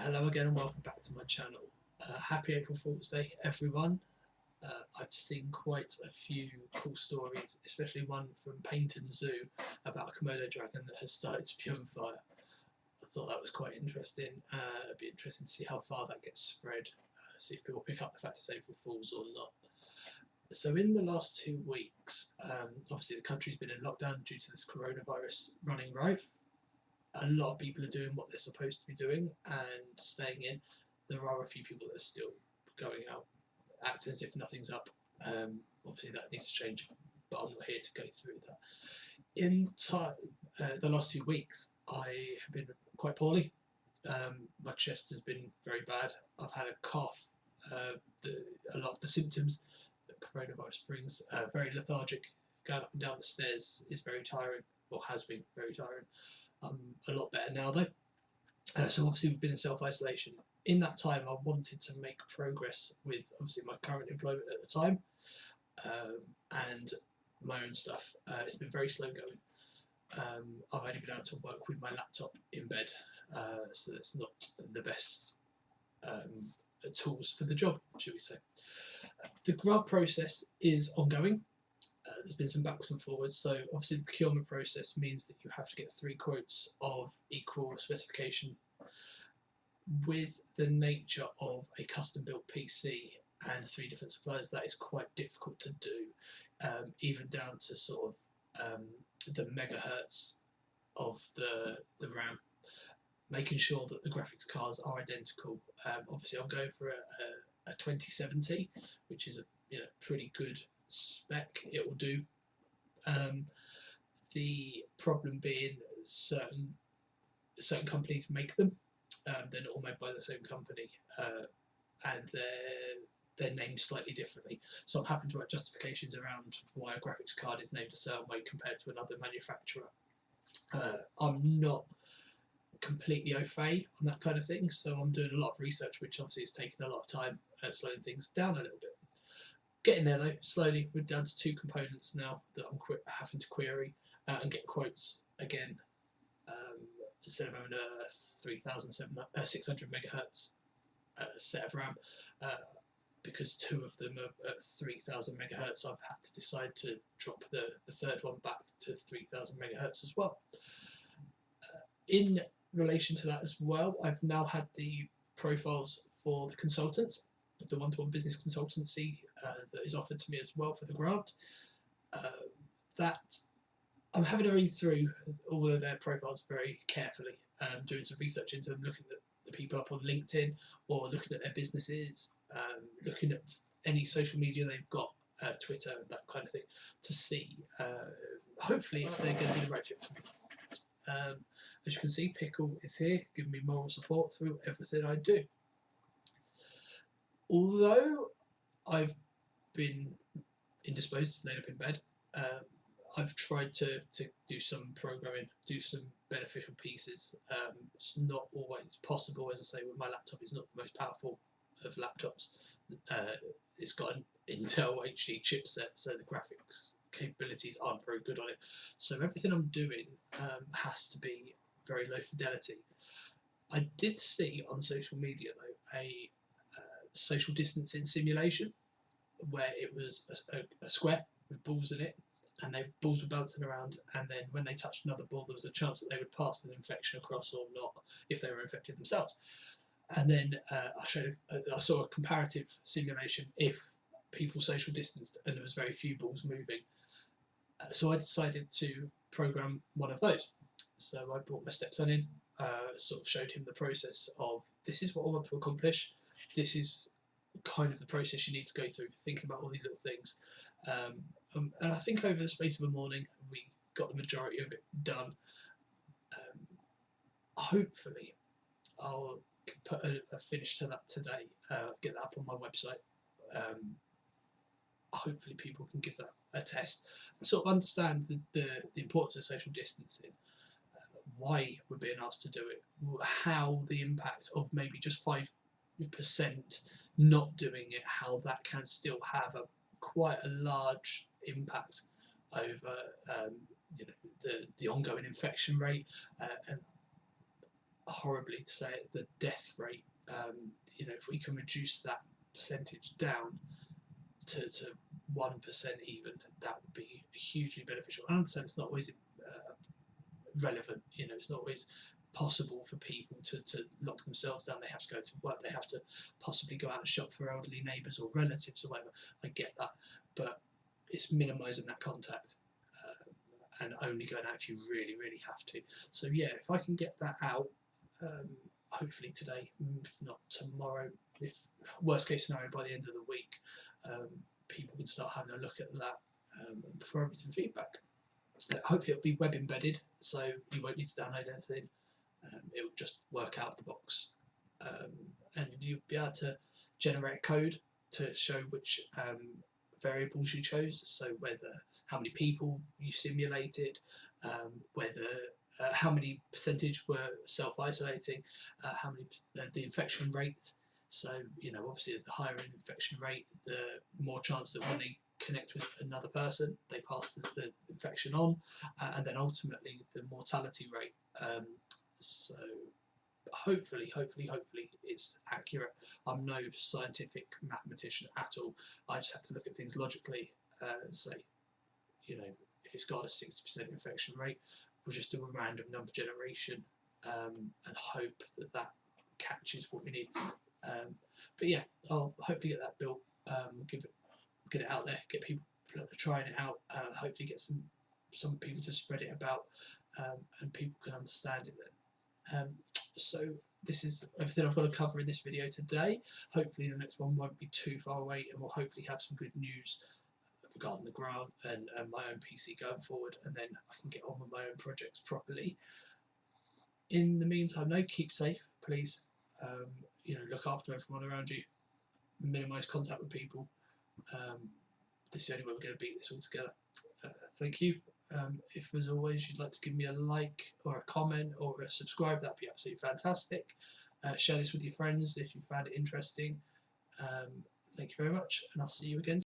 Hello again and welcome back to my channel. Happy April Fool's Day everyone. I've seen quite a few cool stories, especially one from Paynton Zoo about a Komodo dragon that has started spewing fire. I thought that was quite interesting. It'd be interesting to see how far that gets spread, see if people pick up the fact it's April Fool's or not. So in the last 2 weeks, obviously the country's been in lockdown due to this coronavirus running rife. A lot of people are doing what they're supposed to be doing and staying in. There are a few people that are still going out, acting as if nothing's up. Obviously, that needs to change, but I'm not here to go through that. In the last 2 weeks, I have been quite poorly. My chest has been very bad. I've had a cough. A lot of the symptoms that coronavirus brings, very lethargic. Going up and down the stairs is very tiring, or has been very tiring. I'm a lot better now though. So obviously we've been in self-isolation. In that time I wanted to make progress with obviously my current employment at the time, and my own stuff. It's been very slow going. I've only been able to work with my laptop in bed, so that's not the best tools for the job, should we say. The grant process is ongoing. There's been some backwards and forwards. So obviously the procurement process means that you have to get 3 quotes of equal specification. With the nature of a custom built PC and 3 different suppliers, that is quite difficult to do, even down to sort of the megahertz of the RAM, making sure that the graphics cards are identical. Obviously I'm going for a 2070, which is a pretty good spec. It will do. The problem being certain companies make them. They're not all made by the same company, and they're named slightly differently. So I'm having to write justifications around why a graphics card is named a certain way compared to another manufacturer. I'm not completely au fait on that kind of thing, so I'm doing a lot of research, which obviously is taking a lot of time, slowing things down a little bit. Getting there though, slowly. We're down to 2 components now that I'm having to query and get quotes again, instead of having a 600 megahertz set of RAM, because 2 of them are at 3000 megahertz. I've had to decide to drop the third one back to 3000 megahertz as well. In relation to that as well, I've now had the profiles for the consultants, the one-to-one business consultancy that is offered to me as well for the grant. That I'm having to read through all of their profiles very carefully, doing some research into them, looking at the people up on LinkedIn or looking at their businesses, looking at any social media they've got, Twitter, that kind of thing, to see hopefully if they're going to be the right fit for me. As you can see, Pickle is here, giving me moral support through everything I do. Although I've been indisposed, laid up in bed, I've tried to do some programming, do some beneficial pieces. It's not always possible, as I say, with my laptop. It's not the most powerful of laptops. It's got an Intel HD chipset, so the graphics capabilities aren't very good on it. So everything I'm doing has to be very low fidelity. I did see on social media though a social distancing simulation where it was a square with balls in it, and the balls were bouncing around, and then when they touched another ball there was a chance that they would pass an infection across or not if they were infected themselves. And then I saw a comparative simulation if people social distanced and there was very few balls moving. So I decided to program one of those. So I brought my stepson in, sort of showed him the process of, this is what I want to accomplish, this is kind of the process you need to go through, thinking about all these little things. And I think over the space of a morning we got the majority of it done. Hopefully I'll put a finish to that today, get that up on my website. Hopefully people can give that a test and sort of understand the importance of social distancing, why we're being asked to do it, how the impact of maybe just 5% not doing it, how that can still have quite a large impact over the ongoing infection rate, and horribly to say it, the death rate. You know, if we can reduce that percentage down to 1% even, that would be hugely beneficial. I understand it's not always relevant. You know, it's not always possible for people to lock themselves down. They have to go to work. They have to possibly go out and shop for elderly neighbours or relatives or whatever. I get that, but it's minimising that contact and only going out if you really, really have to. So yeah, if I can get that out, hopefully today, if not tomorrow, if worst case scenario by the end of the week, people can start having a look at that and provide me some feedback. Hopefully it'll be web embedded, so you won't need to download anything. It will just work out of the box, and you'll be able to generate a code to show which variables you chose. So whether how many people you simulated, whether how many percentage were self-isolating, how many the infection rate. So you know, obviously, the higher an infection rate, the more chance that when they connect with another person, they pass the infection on, and then ultimately the mortality rate. So hopefully it's accurate. I'm no scientific mathematician at all. I just have to look at things logically and say, you know, if it's got a 60% infection rate, we'll just do a random number generation and hope that that catches what we need. But yeah, I'll hopefully get that built, get it out there, get people trying it out, hopefully get some people to spread it about, and people can understand it then. So this is everything I've got to cover in this video today. Hopefully the next one won't be too far away, and we'll hopefully have some good news regarding the grant and my own PC going forward, and then I can get on with my own projects properly. In the meantime, though, keep safe, please. You know, look after everyone around you, minimise contact with people. This is the only way we're going to beat this all together. Thank you. If, as always, you'd like to give me a like or a comment or a subscribe, that'd be absolutely fantastic. Share this with your friends if you found it interesting. Thank you very much, and I'll see you again.